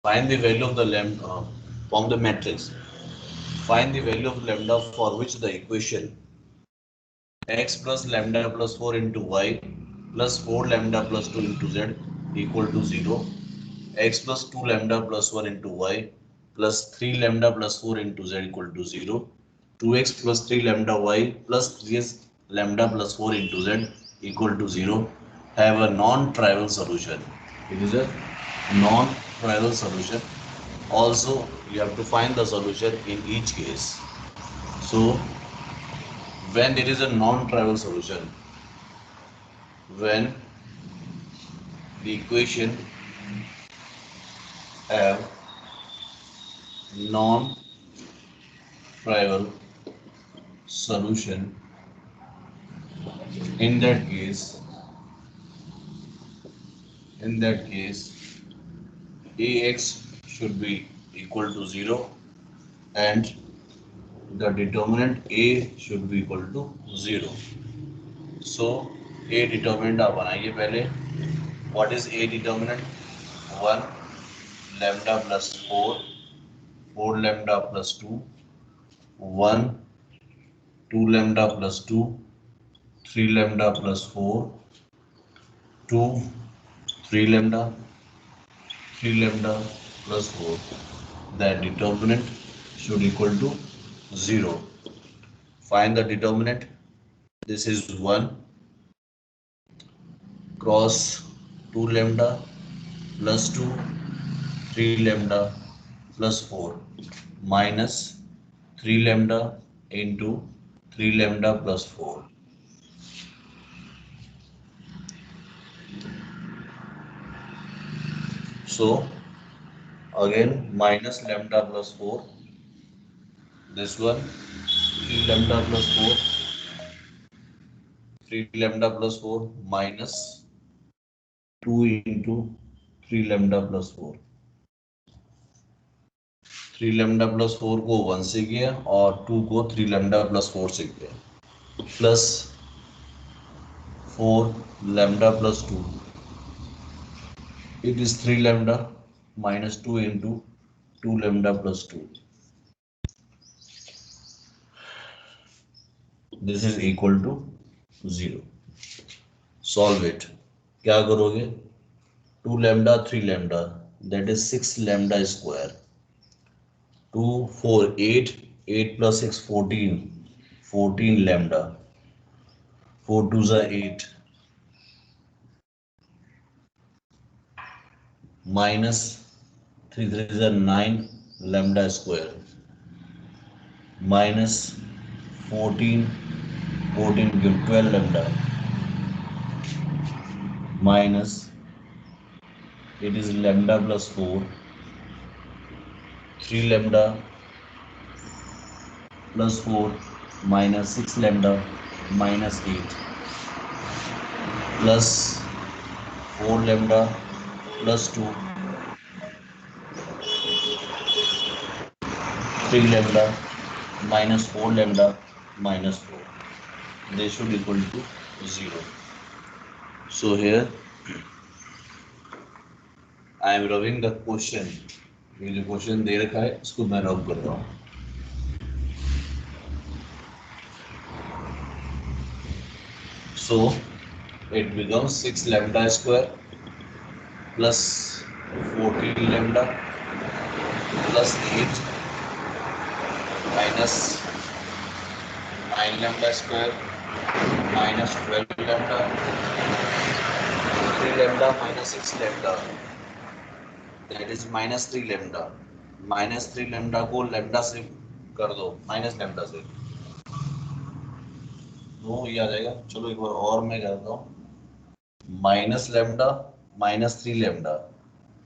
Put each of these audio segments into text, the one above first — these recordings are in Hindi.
Find the value of the lambda from the matrix. Find the value of lambda for which the equation x plus lambda plus 4 into y plus 4 lambda plus 2 into z equal to 0, x plus 2 lambda plus 1 into y plus 3 lambda plus 4 into z equal to 0, 2x plus 3 lambda y plus 3x lambda plus 4 into z equal to 0 have a non-trivial solution. It is a non-trivial solution. Also, you have to find the solution in each case. So, when there is a non-trivial solution, when the equation have non-trivial solution, in that case, ax should be equal to 0 and the determinant a should be equal to 0. So a determinant आप बनाइए पहले. What is a determinant? 1 lambda plus 4, 4 lambda plus 2, 1, 2 lambda plus 2, 3 lambda plus 4, 2, 3 lambda, 3 lambda plus 4. That determinant should equal to 0. Find the determinant. This is 1 cross 2 lambda plus 2, 3 lambda plus 4 minus 3 lambda into 3 lambda plus 4. So again minus lambda plus 4, this one 3 lambda plus 4, 3 lambda plus 4 minus 2 into 3 lambda plus 4. 3 lambda plus 4 को 1 से किया और 2 को 3 lambda plus 4 से किया plus 4 lambda plus 2. It is 3 lambda minus 2 into 2 lambda plus 2. This is equal to 0. Solve it. क्या करोगे? 2 lambda 3 lambda, that is 6 lambda square. 2 4 8, 8 plus 6 14, 14 lambda, 4 2s are 8 minus 3 3s are 9 lambda square minus 14, 14 give 12 lambda minus, it is lambda plus 4, 3 lambda plus 4 minus 6 lambda minus 8 plus 4 lambda plus 2, 3 lambda minus 4 lambda minus 4. They should equal to 0. So here I am rubbing the question. ये जो क्वेश्चन दे रखा है इसको मैं रब कर रहा हूँ. So it becomes 6 lambda square plus 14 lambda plus 8 minus 9 lambda square minus 12 lambda, 3 lambda minus 6 lambda, that is minus 3 lambda. minus 3 lambda को lambda से कर दो, minus lambda से तो ये आ जाएगा. चलो एक बार और मैं करता हूँ. माइनस लैम्डा माइनस 3 लैम्डा,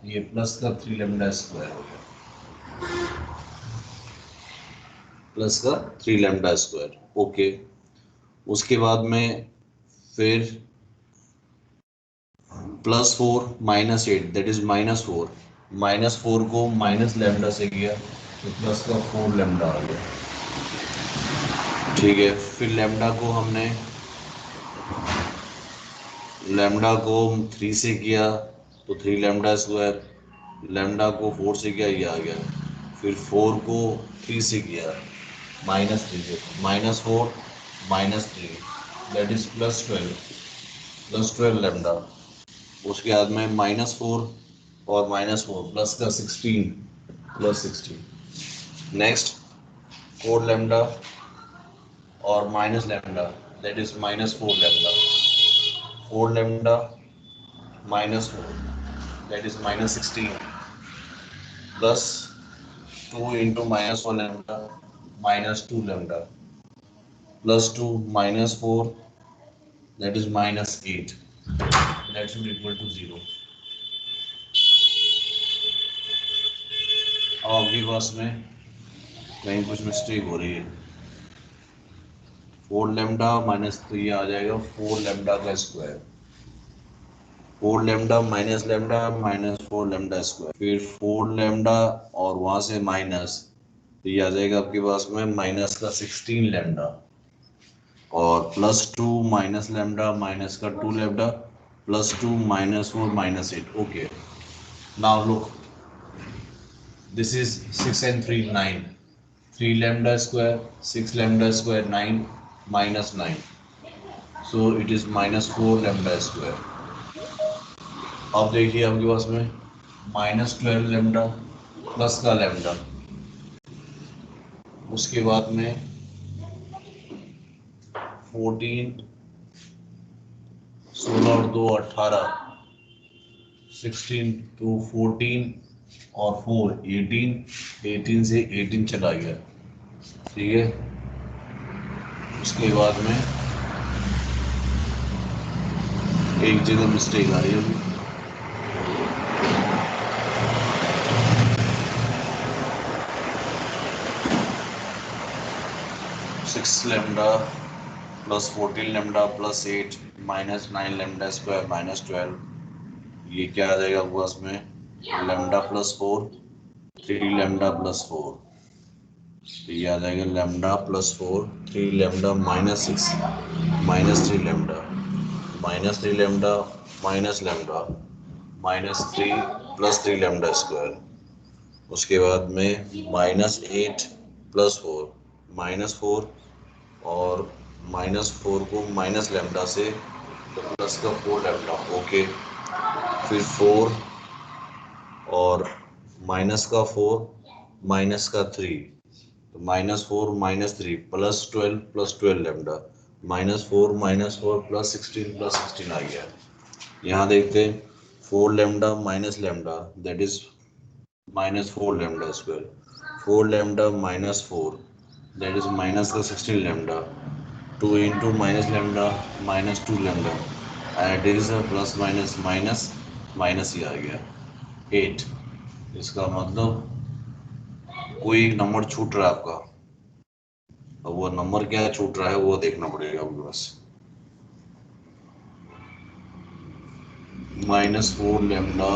ये प्लस का 3 लैम्डा स्क्वायर हो गया, प्लस का 3 लैम्डा स्क्वायर. ओके, उसके बाद में फिर plus 4 minus 8, that is minus 4. Minus 4 को माइनस लैम्डा से किया तो प्लस का 4 लैम्डा आ गया. ठीक है, फिर लैम्डा को हमने 3 से किया तो 3 लैम्डा स्क्वायर लेमडा को 4 से किया, ये आ गया। फिर 4 को 3 से किया, -3, -4 -3 दैट इज +12 लेमडा। उसके बाद में -4 और -4 प्लस का 16 +16। नेक्स्ट 4 लेमडा और minus lambda that is -4 lambda. 4 lambda -4 that is -16 plus 2 into -4 lambda -2 lambda plus 2 -4 that is -8 that should equal to 0। अब आपके पास में कहीं कुछ मिस्टेक हो रही है। 4 लेमडा माइनस, तो ये आ जाएगा 4 लेमडा का square, 4 lambda minus lambda -4 lambda square, फिर 4 लेमडा और वहां से माइनस, तो ये आ जाएगा आपके पास में माइनस का 16 लेमडा और +2 माइनस लेमडा माइनस का 2 lambda +2 -4 -8। Okay, now look, this is 6 and 3 9, 3 lambda square 6 lambda square 9 -9, so it is -4 lambda square। अब देखिए आपके पास में -12 lambda प्लस का lambda, उसके बाद में 14, 16 और 2 18, 16 to 14 और 4 18, 18 से 18 चला गया, ठीक है। उसके बाद में एक जगह मिस्टेक आ रही है अभी, 6 lambda plus 14 lambda plus 8 -9 lambda square -12, ये क्या आ जाएगा आपके पास में लेमडा प्लस 4 3 लेमडा प्लस 4, तो ये आ जाएगा lambda plus 4 3 lambda -6 -3 lambda -3 lambda minus lambda -3 +3 lambda square. उसके बाद में -8 +4 -4 और -4 को माइनस लेमडा से तो प्लस का 4 लेमडा, ओके। फिर 4 और माइनस का 4 माइनस का 3, तो -4 -3 +12 लेमडा -4 -4 +16 आ गया। यहाँ देखते हैं 4 lambda minus lambda that is -4 lambda square, 4 lambda -4 that is minus का 16 lambda, 2 into minus lambda -2 lambda and it is plus minus minus minus ही आ गया 8। इसका मतलब कोई एक नंबर छूट रहा है आपका, अब वो नंबर क्या छूट रहा है वो देखना पड़ेगा आपके पास। -4 लेमडा,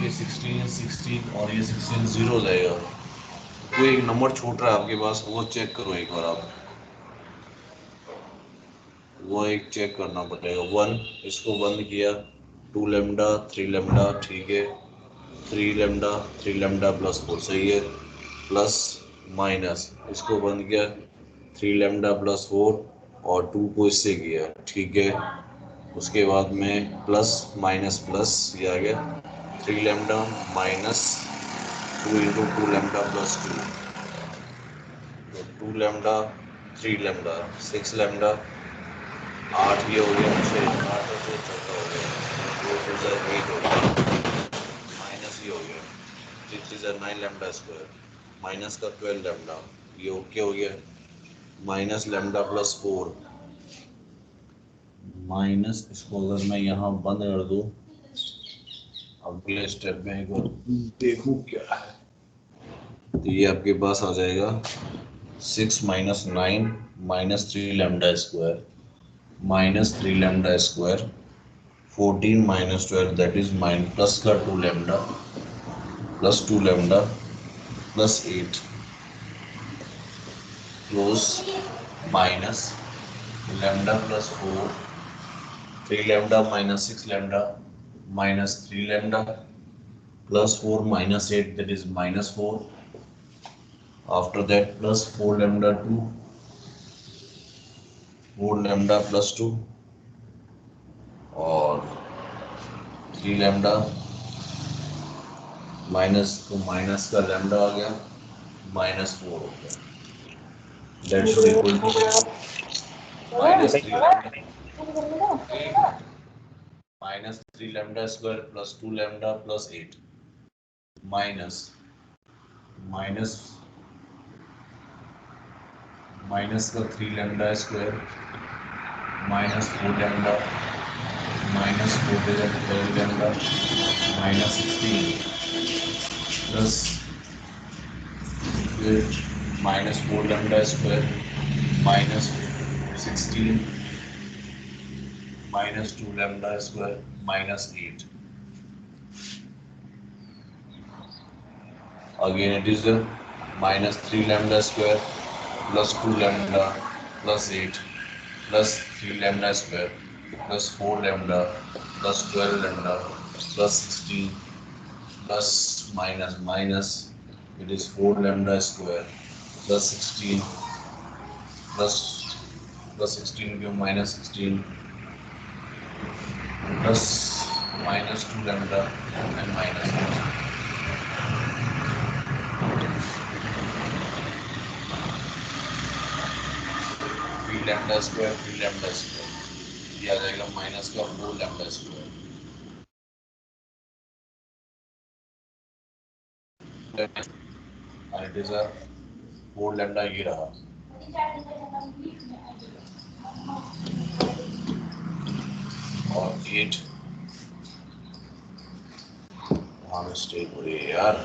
ये 16 और ये 16 0 हो जाएगा, कोई एक नंबर छूट रहा है आपके पास, वो चेक करो एक बार आप, वो एक चेक करना पड़ेगा। 1 इसको बंद किया, 2 लेमडा 3 लेमडा, ठीक है, 3 लेमडा 3 लेमडा प्लस 4 सही है, प्लस माइनस इसको बंद किया 3 लेमडा प्लस 4 और 2 को इससे किया, ठीक है। उसके बाद में प्लस माइनस प्लस ये आ गया 3 lambda minus 2 into 2 lambda plus 2, तो 2 लेमडा 3 लेमडा 6 लेमडा 8 ये हो गया, 6 8 और 2 14 हो गया, 2 2 से 8 हो गया, माइनस ये हो गया 3 3 से 9 लेमडा स्क्वायर माइनस का 12 लेमडा, ये ओके हो गया। माइनस लेमडा प्लस 4 माइनस, इसको अगर मैं यहाँ बंद कर दूँ, अगले स्टेप में एक बार देखूँ क्या है, तो ये आपके पास आ जाएगा 6 - 9 -3 lambda square -3 lambda square 14 -12 that is plus का 2 lambda plus 2 lambda plus 8 close minus lambda plus 4 3 lambda -6 lambda minus 3 lambda plus 4 minus 8, that is minus 4. After that plus 4 lambda 2, 4 lambda plus 2 और 3 lambda माइनस तो माइनस का लैम्डा आ गया माइनस 4 हो गया. That should equal to minus 3 lambda minus 3 lambda square plus 2 lambda plus 8 minus minus minus का 3 lambda square minus 4 lambda minus 4 12 lambda minus 16 plus minus 4 lambda square minus 16 minus 2 lambda square minus 8. Again it is minus 3 lambda square plus 2 lambda plus 8 plus 3 lambda square plus 4 lambda plus 12 lambda plus 16 plus minus minus, it is 4 lambda square plus 16 plus 16 give minus 16 plus minus 2 lambda and minus 8. 3 lambda square 3 lambda square ये आ जाएगा माइनस का 4 lambda square and it is a 4 lambda ये रहा और 8 वहाँ मिस्टेक हो रही है यार.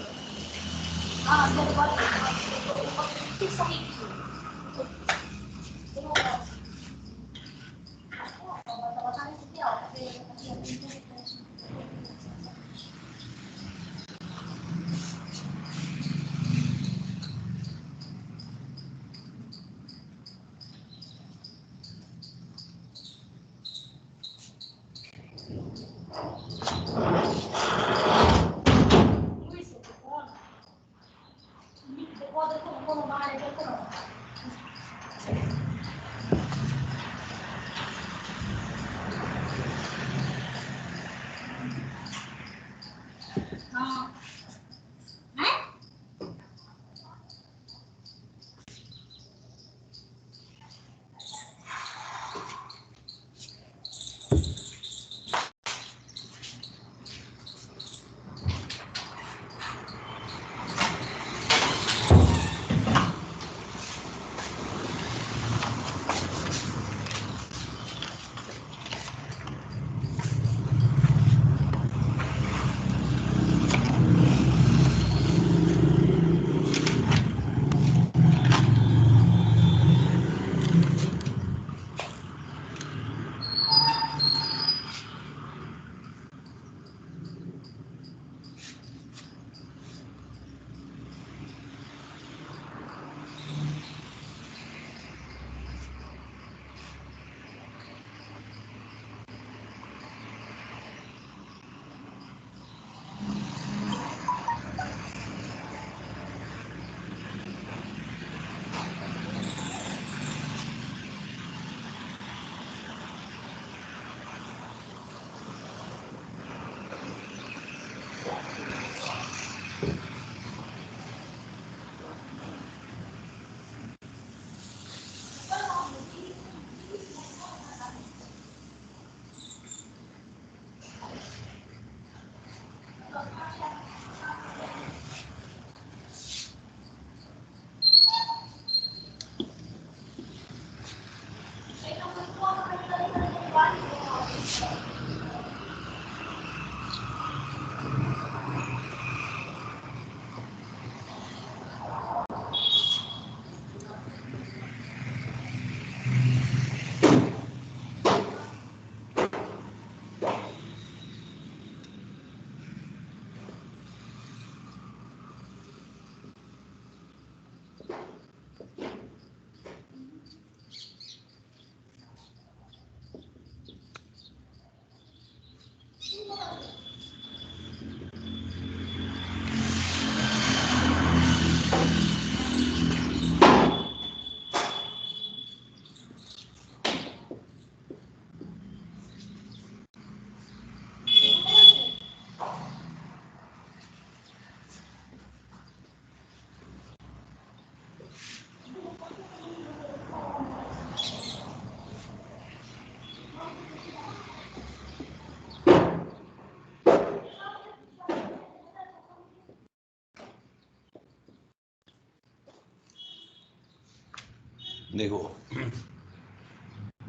देखो,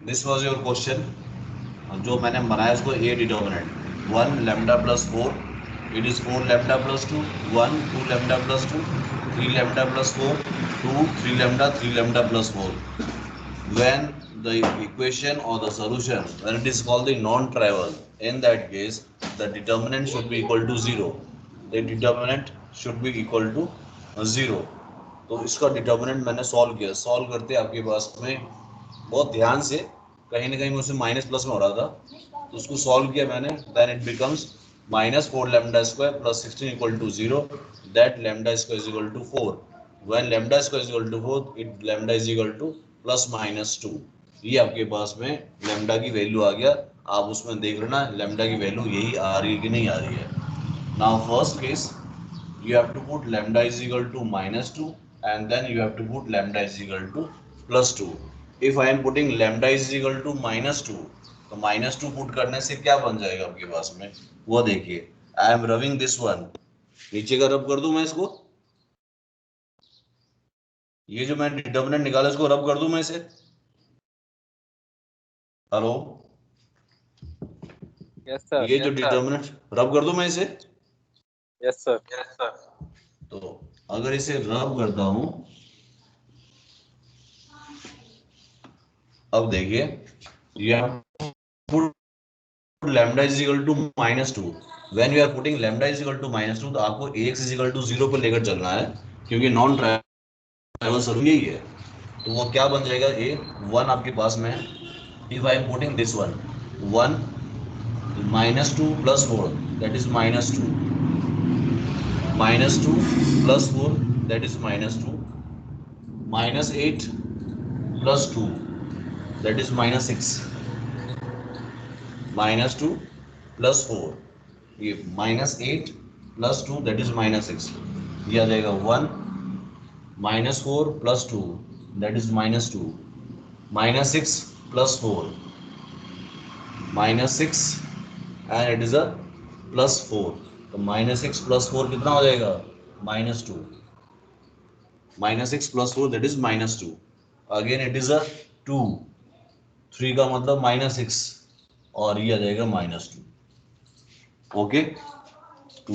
दिस वाज योर क्वेश्चन, जो मैंने बनाया इसको ए determinant 1 lambda plus 4, it is 4 lambda plus 2, 1 2 lambda plus 2, 3 lambda plus 4, 2 3 lambda 3 lambda plus 4. When the equation or the solution, when it is called the non-trivial, in that case the determinant should be equal to 0. The determinant should be equal to 0. तो इसका डिटर्मिनेंट मैंने सॉल्व किया, सॉल्व करते आपके पास में बहुत ध्यान से, कहीं ना कहीं मुझसे माइनस प्लस में हो रहा था, तो उसको सॉल्व किया मैंने, then it becomes minus 4 lambda square plus 16 equal to 0, that lambda square is equal to 4. When lambda square is equal to 4, it lambda is equal to plus minus 2. ये आपके पास में lambda की वैल्यू आ गया, आप उसमें देख लेना lambda की वैल्यू यही आ रही है कि नहीं आ रही है. Now first case, you have to put lambda is equal to minus 2 and then you have to put lambda is equal to plus 2. If I am putting lambda is equal to minus 2, तो माइनस 2 पुट करने से क्या बन जाएगा आपके पास में, वो देखिए. I am rubbing this one, नीचे का रब कर दूं मैं इसको, ये जो मैंने डिटर्मिनेंट निकाला इसको रब कर दूं मैं इसे. Hello, yes sir. ये जो डिटर्मिनेंट रब कर दूं मैं इसे. Yes sir. तो अगर इसे रब करता हूं, अब देखिए, ये lambda is equal to minus 2. When you are putting lambda is equal to minus 2, तो आपको ax is equal to 0 पर लेकर चलना है, क्योंकि नॉन ट्राइवल सॉल्यूशन यही है. तो वो क्या बन जाएगा, a 1 आपके पास में है. if I am putting this one 1 minus 2 plus 4, that is minus 2, minus 2 plus 4, that is minus 2, minus 8 plus 2, that is minus 6, minus 2 plus 4, ये minus 8 plus 2, that is minus 6. ये आ जाएगा 1 minus 4 plus 2, that is minus 2, minus 6 plus 4, minus 6 and it is a plus 4. तो minus 6 plus 4 कितना हो जाएगा, minus 2. minus 6 plus 4, that is minus 2. Again it is a 2, 3 का मतलब minus 6 और ये आ जाएगा minus 2. Okay,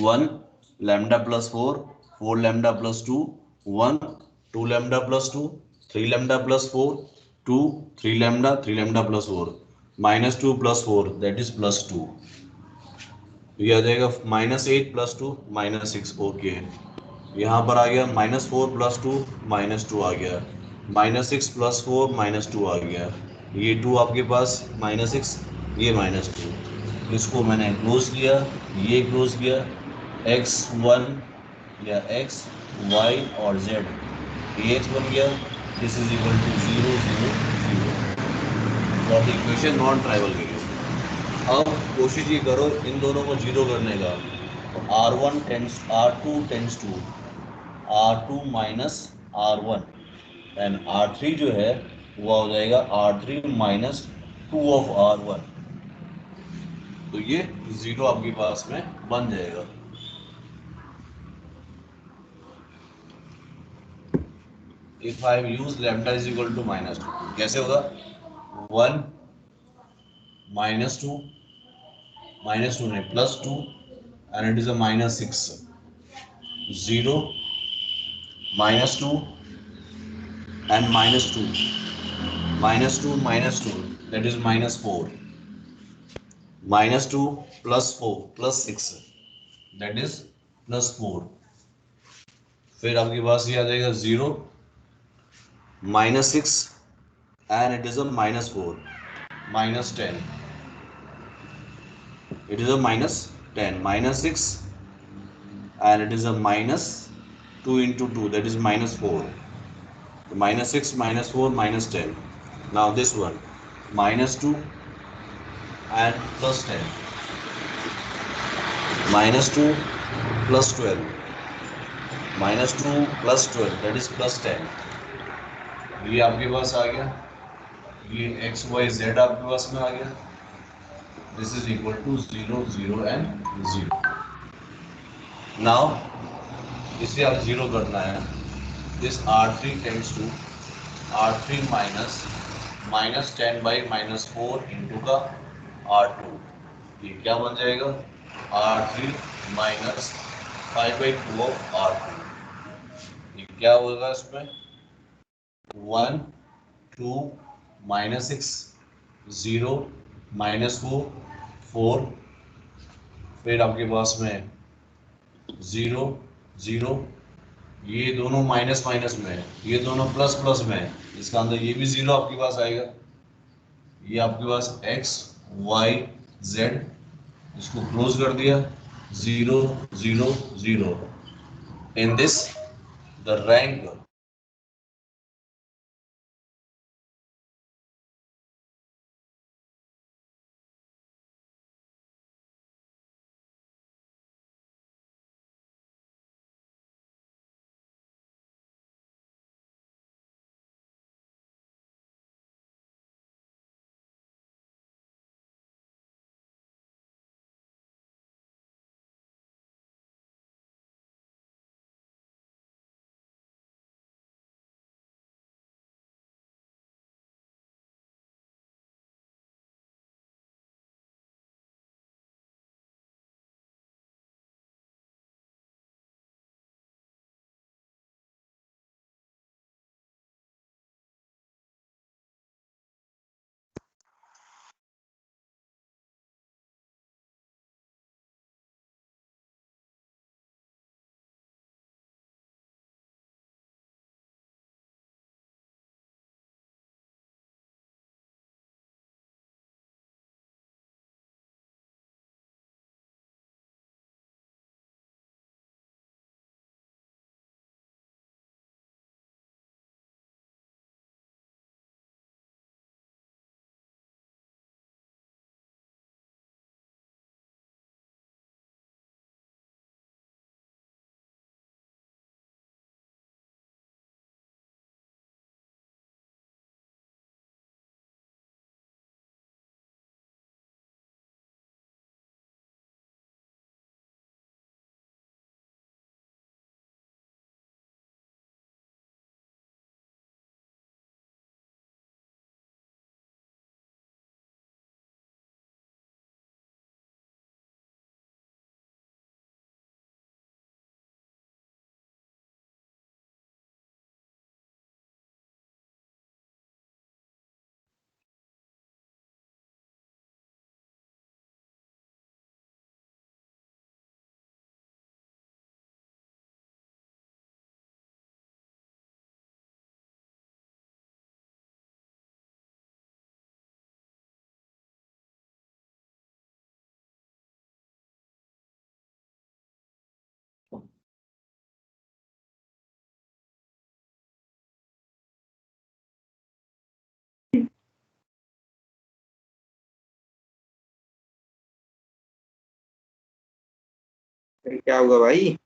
1 lambda plus 4, 4 lambda plus 2, 1 2 lambda plus 2, 3 lambda plus 4, 2 3 lambda 3 lambda plus 4, minus 2 plus 4, that is plus 2. ये आ जाएगा minus 8 plus 2 minus 6. ओके, यहाँ पर आ गया minus 4 plus 2 minus 2 आ गया, minus 6 plus 4 minus 2 आ गया, ये 2 आपके पास minus 6, ये minus 2. इसको मैंने क्लोज किया, ये क्लोज किया, x1 या x y और z ax बन गया. This is equal to 0 0 0 for the equation non trivial के लिए. अब कोशिश ये करो इन दोनों को जीरो करने का. तो r1 tends r2 tends to r2 minus r1 and r3 जो है वो हो जाएगा r3 माइनस 2 ऑफ r1. तो ये 0 आपके पास में बन जाएगा. If I use lambda is equal to minus 2, कैसे होगा, 1 minus 2 नहीं plus 2 and it is a minus 6, 0 minus 2 and minus 2, minus 2 minus 2, that is minus 4, minus 2 plus 4 plus 6, that is plus 4. फिर आपके पास ये आ जाएगा 0 minus 6 and it is a minus 4, minus 10, it is a minus 10, minus 6 and it is a minus 2 into 2, that is minus 4, minus 6 minus 4 minus 10. Now this one minus 2 and plus 10, minus 2 plus 12, minus 2 plus 12, that is plus 10. ये आपके पास आ गया, ये x y z आपके पास में आ गया. This is equal to 0 0 and 0. Now इसे आप 0 करना है. This r3 tends to R3 minus 10/-4 into का R2, ये क्या बन जाएगा R3 माइनस 5/2 ऑफ R2, ये क्या होगा इसमें 1 2 -6 0 -4 4, फिर आपके पास में 0 0, ये दोनों माइनस माइनस में है, ये दोनों प्लस प्लस में है, इसका अंदर ये भी 0 आपके पास आएगा, ये आपके पास x y z, इसको क्लोज कर दिया 0 0 0, इन दिस द रैंक फिर क्या हुआ भाई?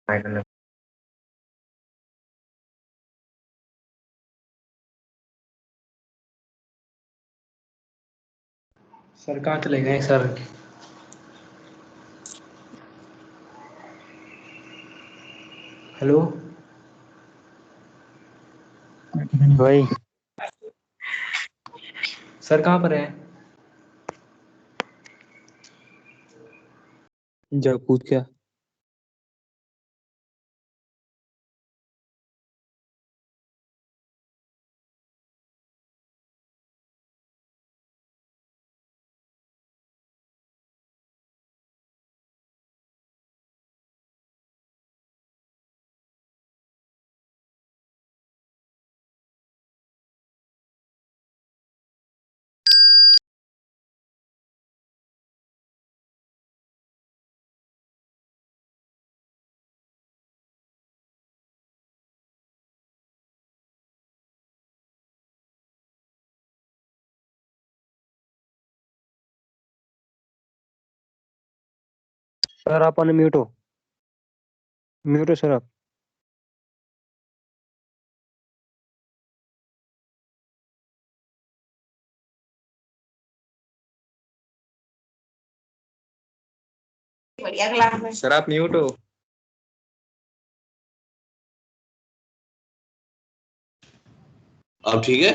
फाइनल। सर कहाँ चले गए सर? हेलो भाई सर, कहाँ पर हैं? जब पूछ क्या सर? आप अनम्यूट हो, म्यूट हो सर आप। बढ़िया क्लास में। सर आप म्यूट हो। अब ठीक है?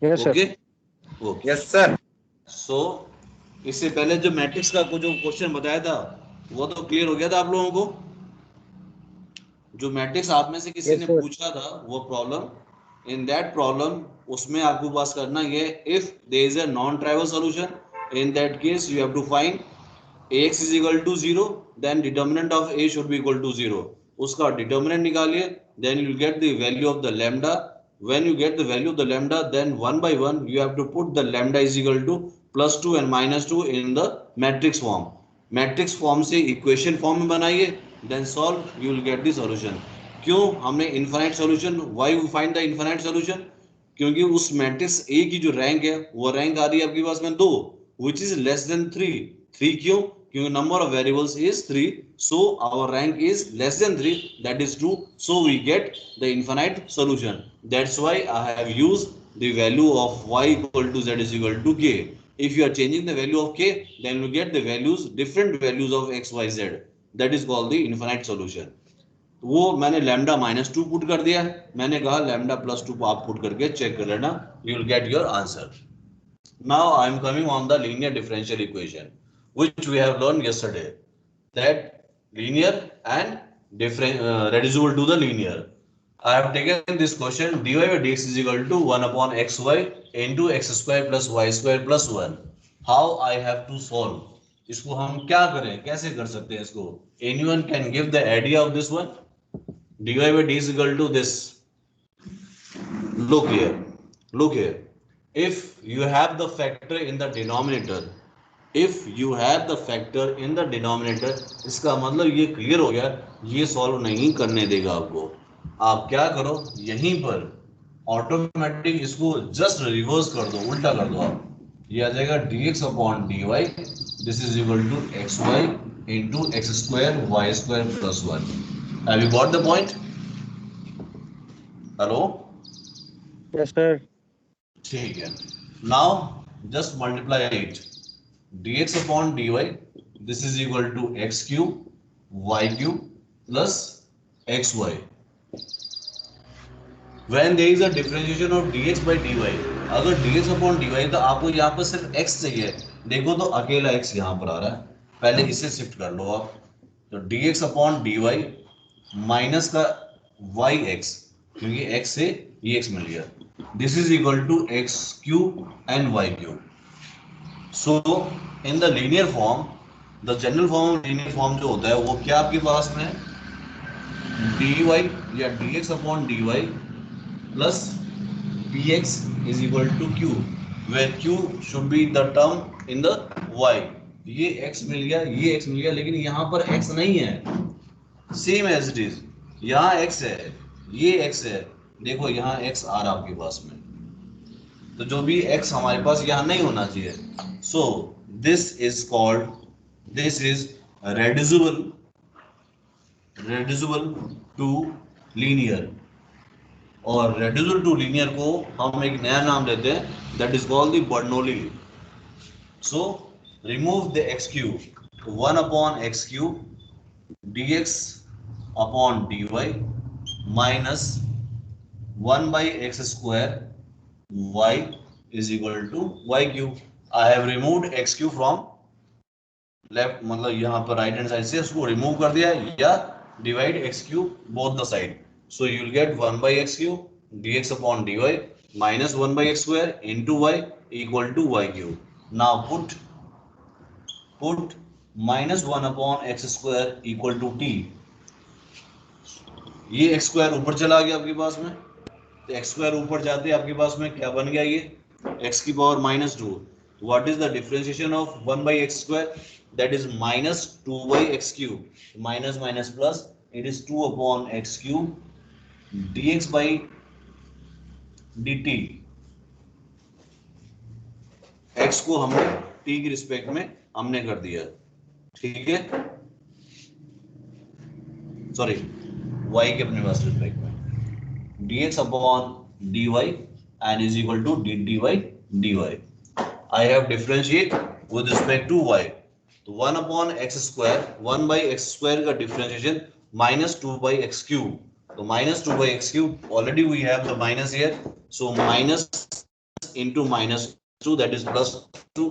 Yes sir. Okay okay. Yes sir. So इससे पहले जो मैट्रिक्स का जो क्वेश्चन बताया था वो तो क्लियर हो गया था आप लोगों को। जो मैट्रिक्स आप में से किसी यस ने सर। पूछा था वो प्रॉब्लम, इन दैट प्रॉब्लम उसमें आपको पास करना ये, if there is a non trivial solution in that case you have to find ax is equal to 0, then determinant of a should be equal to 0. उसका determinant निकालिए, then you will get the value of the lambda. When you get the value of the lambda, then one by one you have to put the lambda is equal to plus 2 and minus 2 in the matrix form. Matrix form से equation form में बनाइए, then solve, you will get the solution. क्यों हमने infinite solution? Why we find the infinite solution? क्योंकि उस मैट्रिक्स ए की जो रैंक है वो रैंक आ रही है आपके पास में 2, विच इज लेस देन 3। 3 क्यों? क्योंकि number of variables is 3, so our rank is less than 3, that is true, so we get the infinite solution. That's why I have used the value of y equal to z is equal to k. If you are changing the value of k, then you get the values, different values of x, y, z. That is called the infinite solution. वो मैंने लैम्डा -2 पुट कर दिया, मैंने कहा लैम्डा +2 आप पुट करके चेक कर लेना, you will get your answer. Now I am coming on the linear differential equation which we have learn yesterday, that linear and reducible to the linear. I have taken this question, dy by dx is equal to 1 upon xy into x square plus y square plus 1. How I have to solve? इसको हम क्या करें, कैसे कर सकते हैं इसको? Anyone can give the idea of this one? dy by d is equal to this. Look here, look here. If you have the factor in the denominator, if you have the factor in the denominator, इसका मतलब ये क्लियर हो गया, ये सॉल्व नहीं करने देगा आपको। आप क्या करो, यहीं पर ऑटोमेटिक इसको जस्ट रिवर्स कर दो, उल्टा कर दो आप, ये आ जाएगा dx upon dy, this is equal to xy into x square y square plus 1। Have you got the point? Hello? Yes sir. ठीक है। Now just multiply it, dx upon dy, this is equal to x cube y cube plus xy. When there is a differentiation of dx by dy, अगर dx upon dy तो आपको यहाँ पर सिर्फ x चाहिए, देखो तो अकेला x यहाँ पर आ रहा है, पहले इसे शिफ्ट कर लो आप, तो dx upon dy माइनस का yx, क्योंकि x से ये x मिल गया, this is equal to x cube and y cube. So in the linear form, the general form of linear form जो होता है वो क्या आपके पास में है, dy या dx upon dy plus px is equal to q, where q should be the term in the y. ये x मिल गया, ये x मिल गया, लेकिन यहाँ पर x नहीं है, सेम एज इट इज, यहाँ x है, ये x है, देखो यहाँ x आ रहा आपके पास में, तो जो भी x हमारे पास यहाँ नहीं होना चाहिए। So this is called, this is reducible reducible to linear, और रेड्यूसिबल टू लीनियर को हम एक नया नाम देते हैं, that is called the Bernoulli. So remove the x cube, 1 upon x cube dx upon dy minus 1 by x square y is equal to y cube. I have removed x cube from left, मतलब यहाँ पर राइट हैंड साइड से उसको रिमूव कर दिया, या divide x cube both the side, so you will gate 1 by x cube dx upon dy minus 1 by x square into y equal to y cube. Now put minus 1 upon x square equal to t, ये x स्क्वायर ऊपर चला गया आपके पास में, तो एक्स स्क्वायर ऊपर जाते आपके पास में क्या बन गया, ये एक्स की power -2। What is the differentiation of 1 by x square, that is -2 by x cube, minus minus plus, it is 2 upon x cube dx by dt। x को हमने t की रिस्पेक्ट में हमने कर दिया, ठीक है, सॉरी y के अपने पास रिस्पेक्ट में, dx upon dy and is equal to dt by dy. I have differentiate with respect to y. तो 1 upon x square, 1 by x square का differentiation -2 by x cube. तो -2 by x cube, already we have the minus here. So minus into -2, that is +2,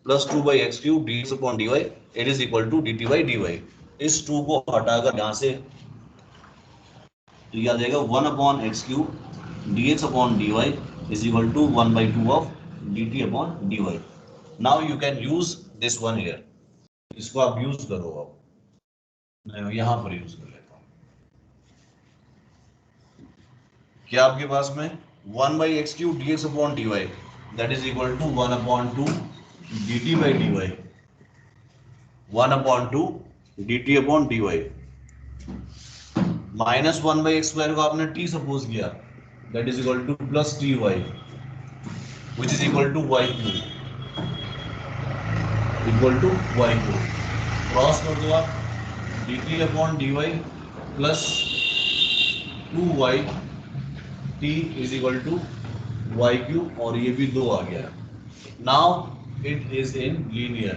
+2 by x cube dx upon dy, it is equal to dt by dy. इस 2 को हटाकर यहाँ से तो याद आएगा 1 upon x cube dx upon dy is equal to 1/2 of dt upon dy। Now you can use this one here, इसको आप यूज करो, आप मैं यहां पर यूज कर लेता हूं। क्या आपके पास में 1 by x cube dx upon dy that is equal to 1/2 dt by dy, 1/2 dt upon dy, -1 by x square को आपने t सपोज किया, that is equal to plus t y which is equal to y cube, equal to y cube, cross कर दो आप, dt upon dy plus 2y t is equal to y cube, और ये भी 2 आ गया। Now it is in linear,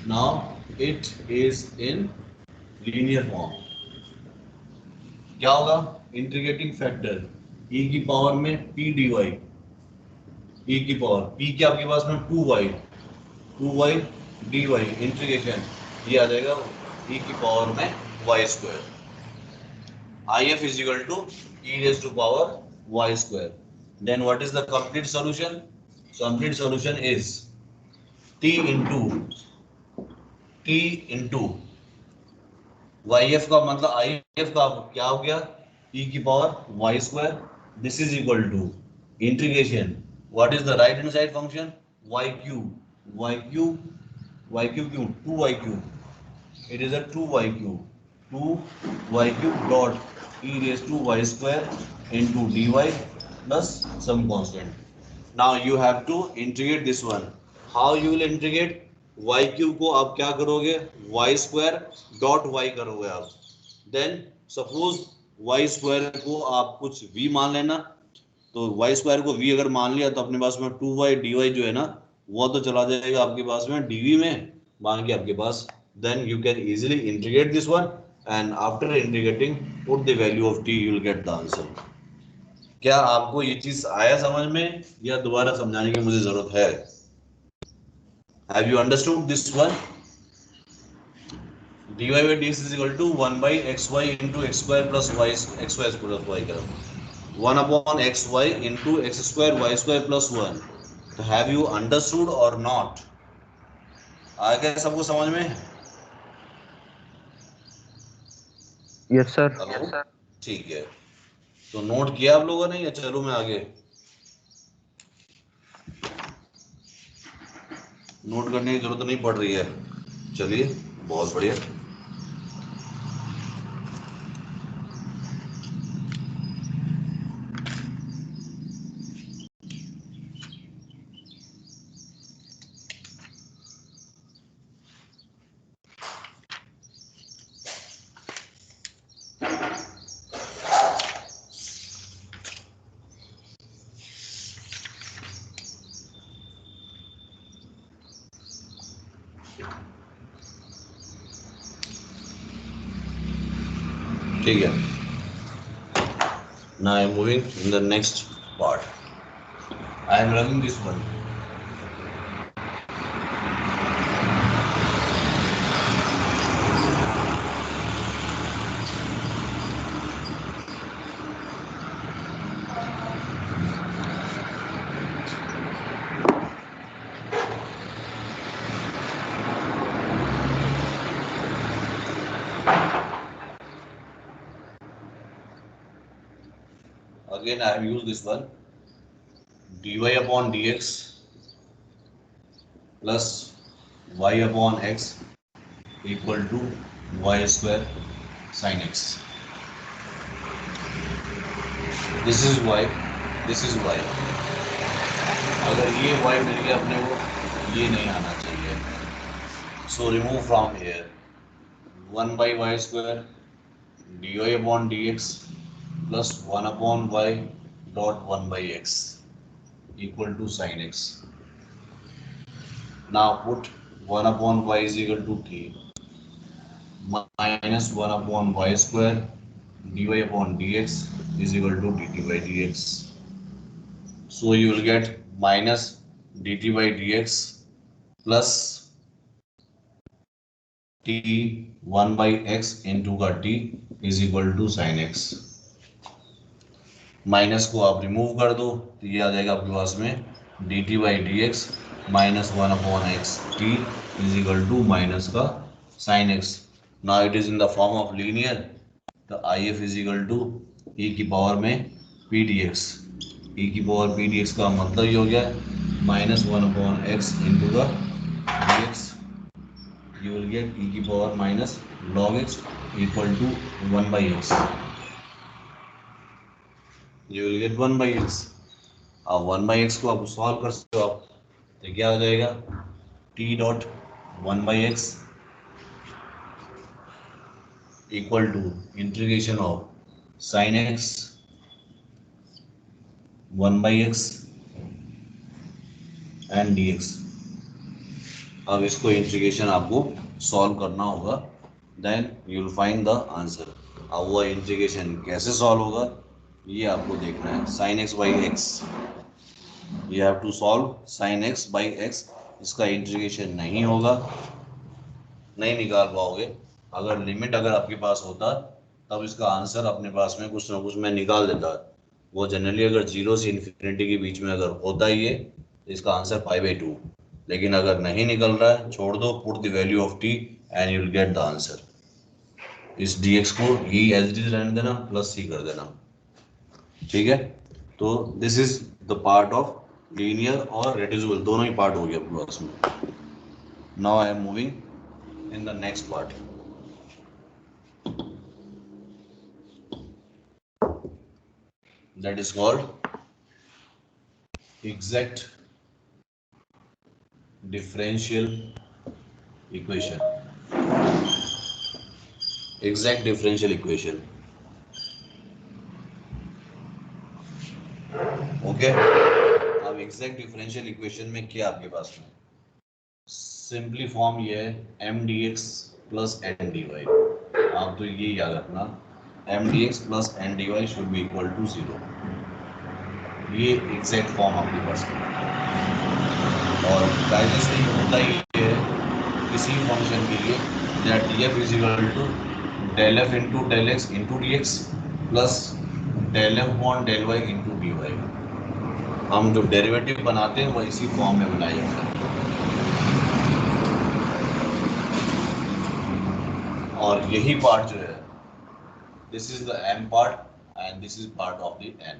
now it is in linear form. क्या होगा, इंटीग्रेटिंग फैक्टर e की पावर में p dy, e की पावर p क्या आपके पास में 2y dy इंटीग्रेशन, ये आ जाएगा e की पावर में y square, if is equal to e raised to power y square. Then what is the complete solution? Complete solution is t into yf का मतलब if का क्या हो गया, e की power y square, this is equal to integration, what is the right hand side function, y cube क्यों 2y cube, it is a 2y cube dot e raised to y square into dy plus some constant. Now you have to integrate this one. How you will integrate? y cube को आप क्या करोगे, y स्क्वायर डॉट y करोगे आप, देन सपोज y स्क्वायर को आप कुछ v मान लेना, तो y स्क्वायर को v अगर मान लिया तो अपने पास में 2y dy जो है ना वो तो चला जाएगा आपके पास में dv में, बाकी आपके पास, then you can easily integrate this one and after integrating put the value of t, you will get the answer. क्या आपको ये चीज आया समझ में, या दोबारा समझाने की मुझे जरूरत है? Have you understood this one? dy by dx is equal to 1 by xy into x square plus y xy plus y का 1 upon xy into x square y square plus 1. तो have you understood or not? आ गया सबको समझ में? Yes sir. हेलो, ठीक है, तो नोट किया आप लोगों ने, या चलो मैं आगे नोट करने की जरूरत नहीं पड़ रही है? चलिए बहुत बढ़िया। ठीक है. Now I am moving in the next part. I am running this one. Again, I have used this one. dy upon dx plus y upon x equal to y square sin x. This is y, this is y. अगर ये y मिल गया अपने को, ये नहीं आना चाहिए. So remove from here 1 by y square dy upon dx plus 1 upon y dot 1 by x equal to sin x. Now put 1 upon y is equal to t minus 1 upon y square dy upon dx is equal to dt by dx. So you will get minus dt by dx plus t 1 by x into का t is equal to sin x. Minus को आप रिमूव कर दो तो ये आ जाएगा आपके पास में dt by dx minus 1 upon x t is equal to minus का sin x. Now it is in the form of linear. The if is equal to e की पावर में p dx. e की पावर p dx का मतलब ये हो गया minus 1 upon x into the dx. You will get e की power minus log x equal to 1 by x. You will get 1 by x. अब 1 by x को आप सॉल्व कर सकते हो आप, तो क्या हो जाएगा t dot 1 by x equal to integration of sin x 1 by x and dx. अब इसको इंटीग्रेशन आपको सॉल्व करना होगा, then you will find the answer. अब वो इंटीग्रेशन कैसे सॉल्व होगा ये आपको देखना है. sin x by x, you have to solve sin x by x. इसका इंटीग्रेशन नहीं होगा, नहीं निकाल पाओगे. अगर लिमिट अगर आपके पास होता तब इसका आंसर अपने पास में कुछ ना कुछ मैं निकाल देता. वो जनरली अगर 0 से इन्फिनिटी के बीच में अगर होता ही है तो इसका आंसर पाई बाई 2. लेकिन अगर नहीं निकल रहा है, छोड़ दो, put the value of t and you will get the answer. इस dx को ही एज इट इज रहने देना, प्लस c कर देना. ठीक है, तो this is the part of linear और रेड्यूसिबल, दोनों ही पार्ट हो गया आपके पास में. Now I am moving in the next part. That is called exact differential equation. Exact differential equation. Okay, अब एग्जैक्ट डिफरेंशियल इक्वेशन में क्या आपके पास में सिंपली फॉर्म ये है m dx plus n dy. आप तो ये याद रखना m dx plus n dy should be equal to 0. ये एग्जैक्ट फॉर्म आपके पास में. और गाइडेंस नहीं होता ही है किसी फंक्शन के लिए that df is equal to del f into del x into dx plus del f upon del y into dy. हम जो डेरिवेटिव बनाते हैं वो इसी फॉर्म में बनाया जाता है. और यही पार्ट जो है, this is the m part and this is part of the n.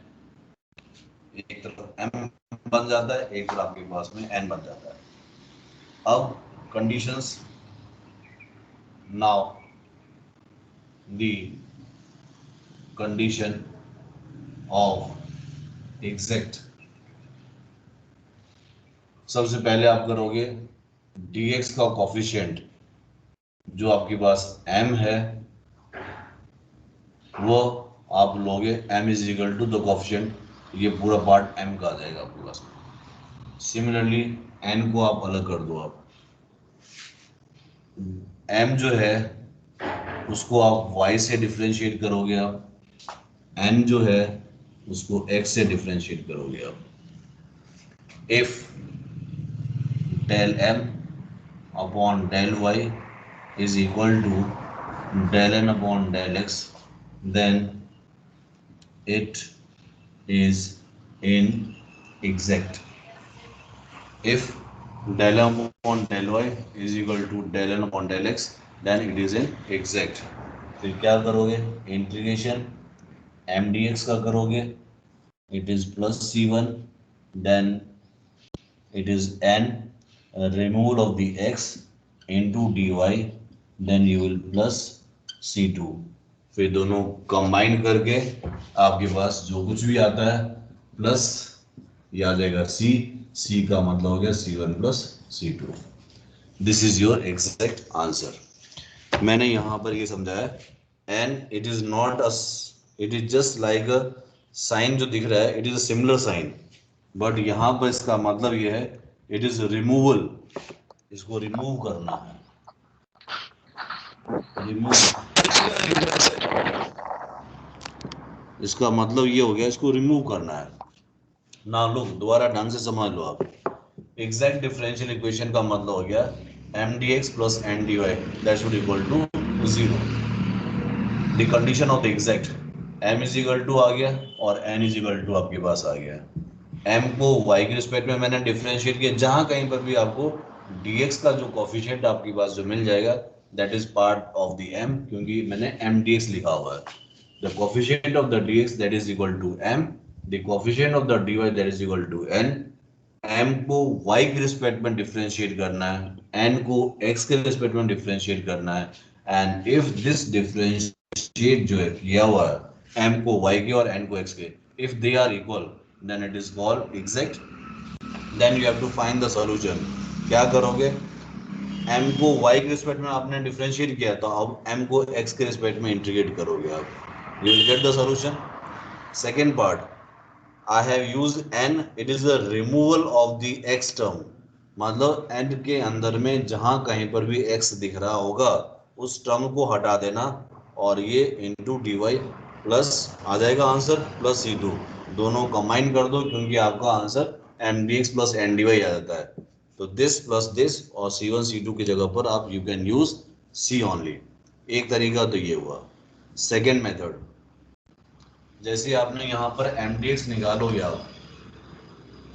एक तरफ m बन जाता है, एक तरफ आपके पास में n बन जाता है. अब conditions. Now the condition of exact. सबसे पहले आप करोगे dx का कोफिशिएंट जो आपके पास m है वो आप लोगे m is equal to the coefficient. ये पूरा पार्ट m का आ जाएगा आपके पास. सिमिलरली n को आप अलग कर दो. आप m जो है उसको आप y से डिफरेंशिएट करोगे आप, n जो है उसको x से डिफरेंशिएट करोगे आप। If del m upon del y is equal to del n upon del x, then it is inexact. If del m upon del y is equal to del n upon del x, then it is inexact. फिर क्या करोगे, इंटीग्रेशन एम डी एक्स का करोगे, it is plus c one, then it is n removal of the x into dy, then you will plus c2। फिर दोनों कंबाइन करके आपके पास जो कुछ भी आता है प्लस ये आ जाएगा c, c का मतलब हो गया c1 plus c2। This is your exact answer. मैंने यहाँ पर ये समझाया, and it is not a, it is just like a sign जो दिख रहा है, it is a similar sign, but यहाँ पर इसका मतलब ये है इट इज रिमूवल, इसको रिमूव करना है, रिमूव, इसका मतलब ये हो गया इसको रिमूव करना है ना। लोग दोबारा ढंग से समझ लो आप, एग्जैक्ट डिफरेंशियल इक्वेशन का मतलब हो गया M D x plus N D Y that should equal to zero. The condition of the exact, m is equal to आ गया और n इज इक्वल टू आपके पास आ गया। m को y के रिस्पेक्ट में मैंने डिफरेंशिएट किया, जहां कहीं पर भी आपको dx का जो कोफिशिएंट आपके पास जो मिल जाएगा that is part of the m, क्योंकि मैंने m dx लिखा हुआ है। The coefficient of the dx that is equal to m, the coefficient of the dy that is equal to n। m को y के रिस्पेक्ट में डिफरेंशिएट करना है, n को x के रिस्पेक्ट में डिफरेंशिएट करना है, एंड इफ दिस डिफरेंशिएट जो है किया हुआ है m को y के और n को x के, if they are equal then it is called exact, then you have to find the solution। क्या करोगे, m को y के रिस्पेक्ट में आपने डिफरेंशिएट किया, तो अब m को x के रिस्पेक्ट में इंटीग्रेट करोगे आप, you will get the solution। second part, I have used n, it is the removal of the x term, मतलब n के अंदर में जहां कहीं पर भी x दिख रहा होगा उस टर्म को हटा देना, और ये इंटू डी वाई प्लस आ जाएगा आंसर प्लस सी टू, दोनों कंबाइन कर दो क्योंकि आपका answer M D x plus N D Y आ जाता है। तो दिस प्लस दिस और सी वन सी टू की जगह पर आप you can use c only. एक तरीका तो ये हुआ। सेकेंड मेथड, जैसे आपने यहाँ पर एम डी एक्स निकालोगे आप,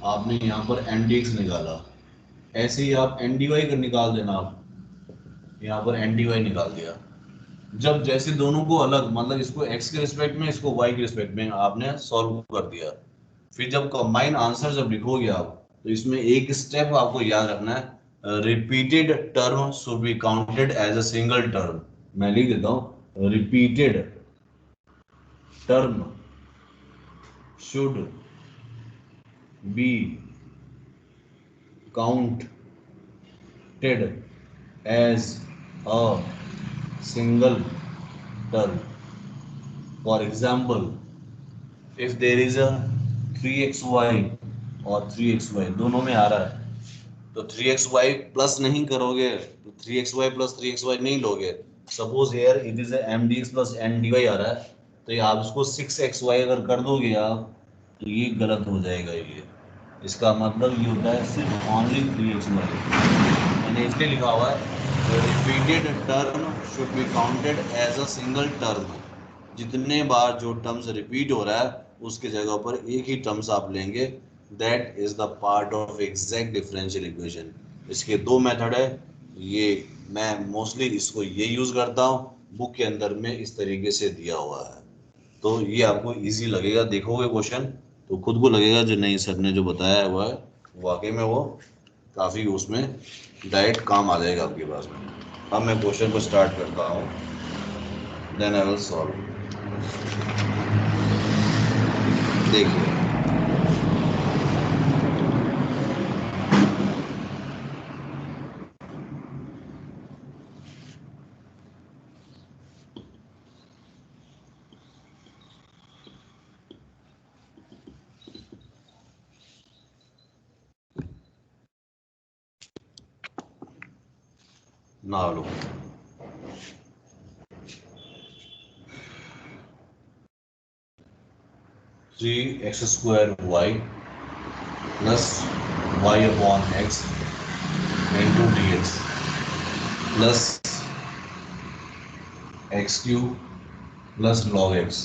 आपने यहाँ पर एम डी एक्स निकाला, ऐसे ही आप एन डी वाई का निकाल देना, आप यहाँ पर एन डी वाई निकाल दिया। जब जैसे दोनों को अलग, मतलब इसको x के रिस्पेक्ट में इसको y के रिस्पेक्ट में आपने सॉल्व कर दिया, फिर जब कंबाइन आंसर जब लिखोगे आप, तो इसमें एक स्टेप आपको याद रखना है, repeated term should be counted as a single term. मैं लिख देता हूँ, repeated term should be counted as a single term। For example, if there is a 3xy और 3xy दोनों में आ रहा है, तो 3xy प्लस नहीं करोगे, तो 3xy प्लस 3xy नहीं लोगे। Suppose here it is M D x plus N D Y आ रहा है, तो ये आप इसको 6xy अगर कर दोगे आप, तो ये गलत हो जाएगा। ये इसका मतलब ये होता है सिर्फ ओनली 3xy। मैंने इसलिए लिखा हुआ है repeated term should be counted as a single term. जितने बार जो टर्म्स रिपीट हो रहा है उसके जगह पर एक ही टर्म्स आप लेंगे, that is the part of exact differential equation. इसके दो मेथड है, ये मैं मोस्टली इसको ये यूज करता हूँ, बुक के अंदर में इस तरीके से दिया हुआ है, तो ये आपको इजी लगेगा। देखोगे क्वेश्चन तो खुद को लगेगा जो नहीं सर ने जो बताया हुआ है वाकई में वो काफ़ी उसमें डायरेक्ट काम आ जाएगा आपके पास में। अब मैं क्वेश्चन को स्टार्ट करता हूँ, देन आई विल सॉल्व। देखिए, ना लो, three x square Y plus Y upon x into D x plus X cube plus log X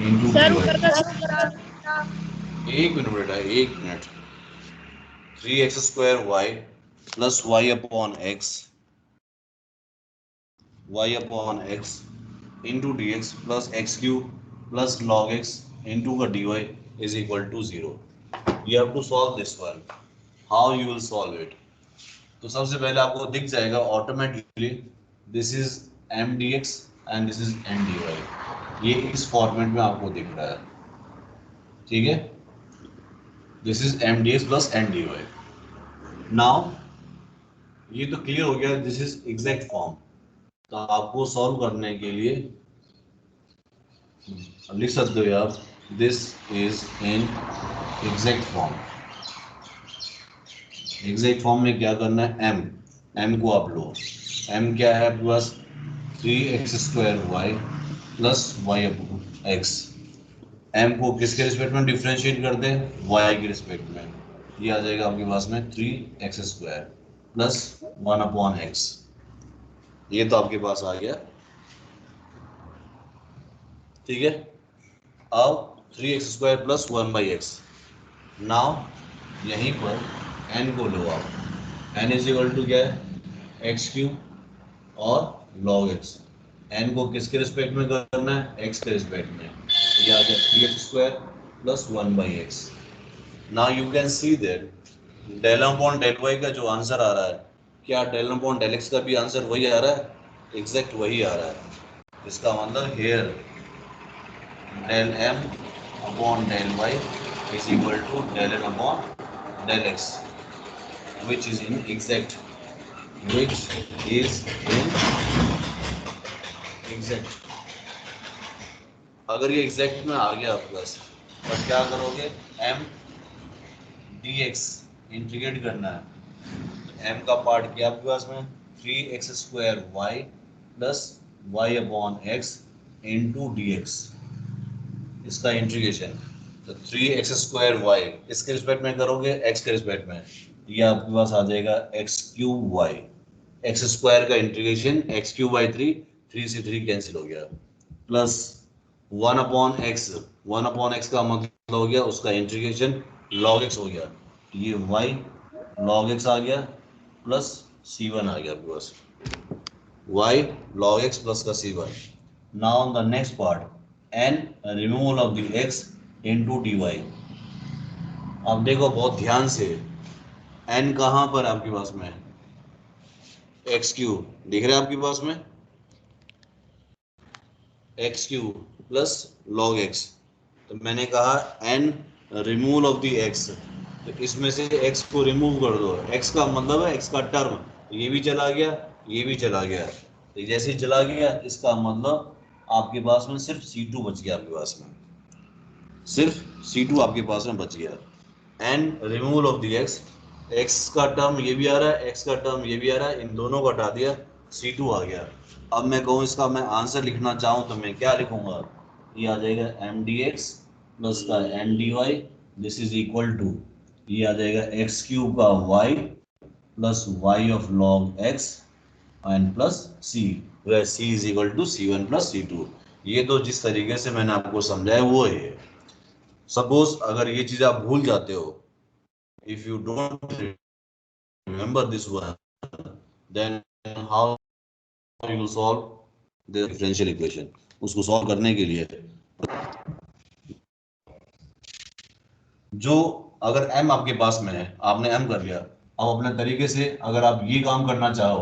into D Y. एक मिनट बेटा, एक minute. Three x square Y plus Y upon x into D x plus X cube plus log X into का D Y is equal to 0। You have to solve this one. How you will solve it? तो सबसे पहले आपको दिख जाएगा automatically this is M D x and this is n D y. ये इस फॉर्मेट में आपको दिख रहा है, ठीक है। This is M D x plus N D y. Now ये तो क्लियर हो गया, दिस इज एग्जैक्ट फॉर्म। तो आपको सॉल्व करने के लिए लिख सकते हो आप, this is in exact form. Exact form में क्या करना है, m को आप लो। m क्या है आपके पास, three x square Y plus Y upon X. m को किसके रिस्पेक्ट में डिफरेंशिएट कर दे, y के रिस्पेक्ट में। ये आ जाएगा आपके पास में three x square plus one upon x. ये तो आपके पास आ गया, ठीक है। अब three x square plus one by x. Now यहीं पर n को लो आप, n इज इक्वल टू क्या है, एक्स क्यूब और लॉग एक्स। n को किसके रिस्पेक्ट में करना है, x के रिस्पेक्ट में। ये आ गया three x square plus one by x. Now you can see that del upon del y का जो आंसर आ रहा है, क्या डेल अपॉन डेल एक्स का भी आंसर वही आ रहा है, एग्जैक्ट वही आ रहा है। इसका मतलब here del m upon del y is equal to del n upon del x, which is in exact, which is in exact। अगर ये exact में आ गया आपके पास, तो क्या करोगे, m dx इंटीग्रेट करना है। तो m का पार्ट क्या आपके पास में, three x square Y plus Y upon x into D x, इसका इंटीग्रेशन। तो थ्री एक्स स्क्वायर वाई इसके रिस्पेक्ट में करोगे, x के रिस्पेक्ट में, ये आपके पास आ जाएगा x cube Y. X square का integration X cube by three, three से थ्री कैंसिल हो गया, प्लस वन अपॉन एक्स का मतलब हो गया उसका इंटीग्रेशन लॉग एक्स हो गया। ये वाई लॉग एक्स आ गया प्लस सी वन आ गया आपके पास, वाई लॉग एक्स प्लस का C one. Now the next part, an removal of the X into D Y. अब देखो बहुत ध्यान से, n कहाँ पर आपके पास में, एक्स क्यूब दिख रहा है आपके पास में, x cube plus log x. तो मैंने कहा n removal of the x, तो इसमें से x को रिमूव कर दो। x का मतलब है x का टर्म, ये भी चला गया, ये भी चला गया। तो जैसे ही चला गया, इसका मतलब आपके पास में सिर्फ C2 बच गया, आपके पास में सिर्फ C2 आपके पास में बच गया। n removal of the x, x का टर्म ये भी आ रहा है, x का टर्म ये भी आ रहा है, इन दोनों को हटा दिया, C2 आ गया। अब मैं कहूँ इसका मैं आंसर लिखना चाहूँ तो मैं क्या लिखूंगा, ये आ जाएगा एम डी एक्स प्लस का N D y, this is equal to, ये आ जाएगा एक्स क्यूब का y plus y of log x and plus c, where c is equal to c1 plus c2। ये तो जिस तरीके से मैंने आपको समझाया वो है। सपोज अगर ये चीज आप भूल जाते हो, if you don't remember this one, then how you will solve the differential equation। उसको सॉल्व करने के लिए जो अगर m आपके पास में है, आपने m कर लिया। अब अपने तरीके से अगर आप ये काम करना चाहो,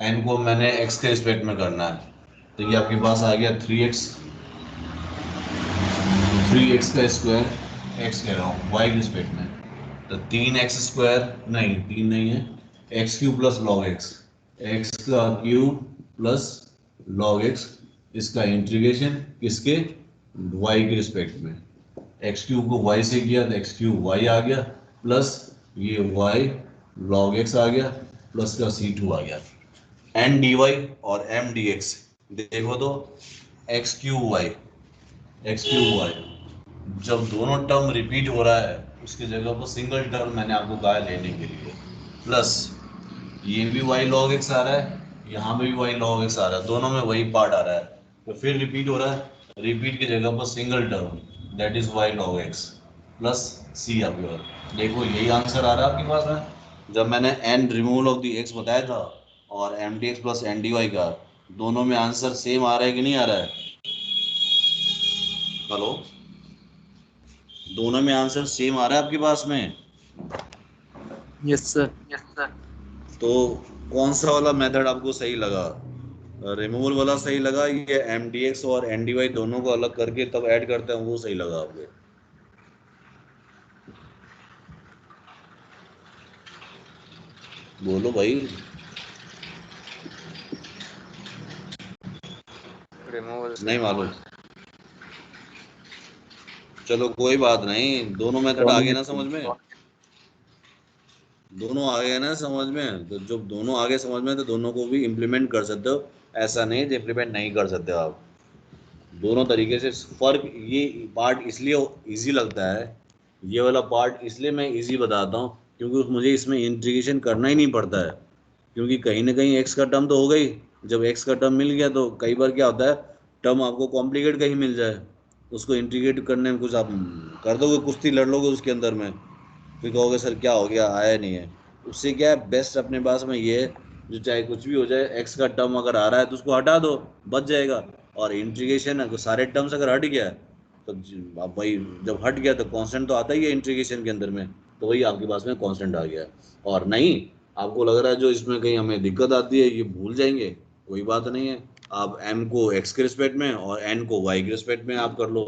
n को मैंने x के रिस्पेक्ट में करना है, तो ये आपके पास आ गया थ्री एक्स का स्क्वायर, x कह रहा हूँ y के रिस्पेक्ट में, तो तीन एक्स स्क्वायर नहीं, तीन नहीं है, x cube plus log x, x का क्यूब प्लस लॉग एक्स, इसका इंटीग्रेशन किसके, y के रिस्पेक्ट में। एक्स क्यूब को y से किया तो एक्स क्यूब y आ गया, प्लस ये y log x आ गया प्लस का c2 आ गया, n dy और m dx देखो तो x क्यूब y, जब दोनों टर्म रिपीट हो रहा है उसकी जगह पर सिंगल टर्म मैंने आपको कहा है लेने के लिए, प्लस ये भी y log x आ रहा है, यहाँ पे भी y log x आ रहा है, दोनों में वही पार्ट आ रहा है, तो फिर रिपीट हो रहा है, रिपीट की जगह पर single term that is y log x plus c आपके पास। देखो यही आंसर आ रहा है आपके पास में, जब मैंने n removal of the x बताया था और m dx plus n dy का, दोनों में आंसर सेम आ रहा है कि नहीं आ रहा है? हेलो, दोनों में आंसर सेम आ रहा है आपके पास में? Yes sir. तो कौन सा वाला मेथड आपको सही लगा? रिमूवल वाला सही लगा, ये एम डी एक्स और एन डी वाई दोनों को अलग करके तब ऐड करते हैं वो सही लगा आपको? बोलो भाई। रिमूवल से। नहीं मालूम? चलो कोई बात नहीं, दोनों मेथड आ गए ना समझ में? दोनों आ गए ना समझ में? तो जब दोनों आगे समझ में तो दोनों को भी इम्प्लीमेंट कर सकते हो, ऐसा नहीं है इम्प्लीमेंट नहीं कर सकते हो आप, दोनों तरीके से। फर्क ये पार्ट इसलिए इजी लगता है, ये वाला पार्ट इसलिए मैं इजी बताता हूँ क्योंकि मुझे इसमें इंटीग्रेशन करना ही नहीं पड़ता है, क्योंकि कहीं ना कहीं एक्स का टर्म तो हो गई, जब एक्स का टर्म मिल गया तो कई बार क्या होता है टर्म आपको कॉम्प्लिकेट कहीं मिल जाए, उसको इंटीग्रेट करने में कुछ आप कर दोगे, कुश्ती लड़ लोगे उसके अंदर में, फिर कहोगे सर क्या हो गया आया नहीं है। उससे क्या है बेस्ट अपने पास में ये है, जो चाहे कुछ भी हो जाए एक्स का टर्म अगर आ रहा है तो उसको हटा दो, बच जाएगा। और इंटीग्रेशन है तो सारे टर्म्स अगर हट गया तो अब भाई जब हट गया तो कांस्टेंट तो आता ही है इंटीग्रेशन के अंदर में, तो वही आपके पास में कांस्टेंट आ गया। और नहीं आपको लग रहा है जो इसमें कहीं हमें दिक्कत आती है ये भूल जाएंगे, कोई बात नहीं है, आप m को x के रिस्पेक्ट में और n को y के रिस्पेक्ट में आप कर लो,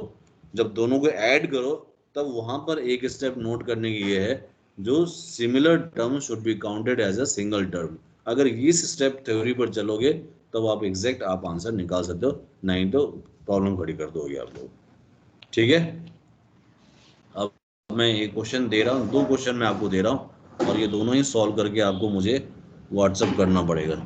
जब दोनों को ऐड करो तब वहां पर एक स्टेप नोट करने की ये है, जो similar term should be counted as a single term. अगर इस स्टेप थ्योरी पर चलोगे तब आप एग्जैक्ट आप आंसर निकाल सकते हो, नहीं तो प्रॉब्लम खड़ी कर दोगे आप लोग। ठीक है, अब मैं एक क्वेश्चन दे रहा हूँ, दो क्वेश्चन मैं आपको दे रहा हूँ और ये दोनों ही सॉल्व करके आपको मुझे व्हाट्सअप करना पड़ेगा।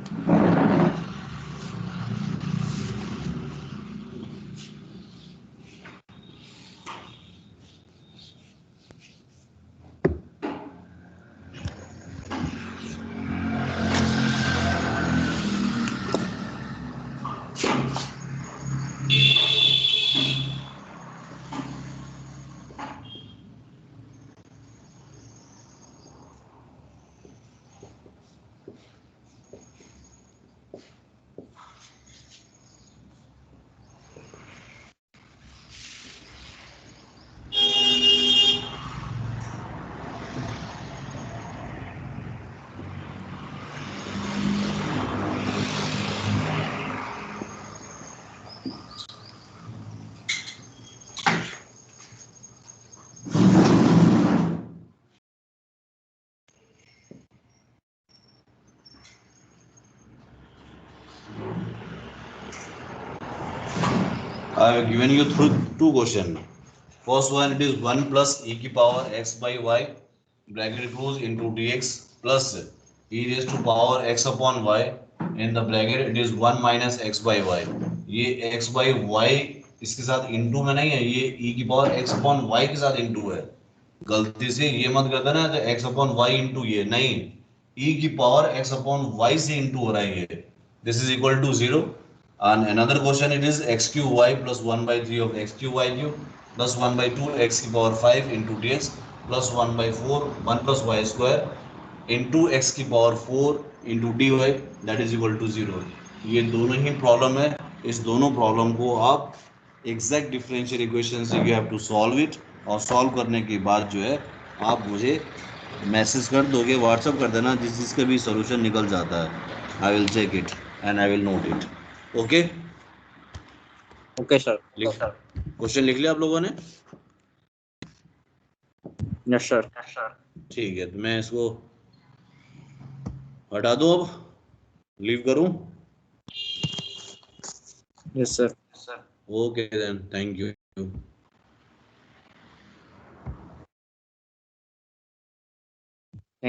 I have given you through two questions. First one, it is 1 plus e की power x by y bracket close into dx plus e raised to power x upon y in the bracket it is 1 minus x by y। ये x by y इसके साथ इंटू में नहीं है, ये e की पावर x upon y के साथ इंटू है, गलती से ये मत कर देना तो x upon y इंटू ये नहीं, e की पावर x upon y से इंटू हो रहा है ये, this is equal to 0। And another question it is x cube y plus 1 by 3 of x cube y cube plus 1 by 2 x की power 5 into dx plus 1 by 4 1 plus y square into x की power 4 into dy that is equal to 0। ये दोनों ही प्रॉब्लम है, इस दोनों प्रॉब्लम को आप एग्जैक्ट डिफरेंशियल इक्वेशन से you have to solve it, और सॉल्व करने के बाद जो है आप मुझे मैसेज कर दोगे, व्हाट्सअप कर देना, जिस जिसका भी सोल्यूशन निकल जाता है I will check it and I will note it. Okay okay sir. Question लिख लिया आप लोगों ने? Yes sir. ठीक है, तो मैं इसको हटा दूं, अब लीव करूं? Yes sir. Okay then, thank you.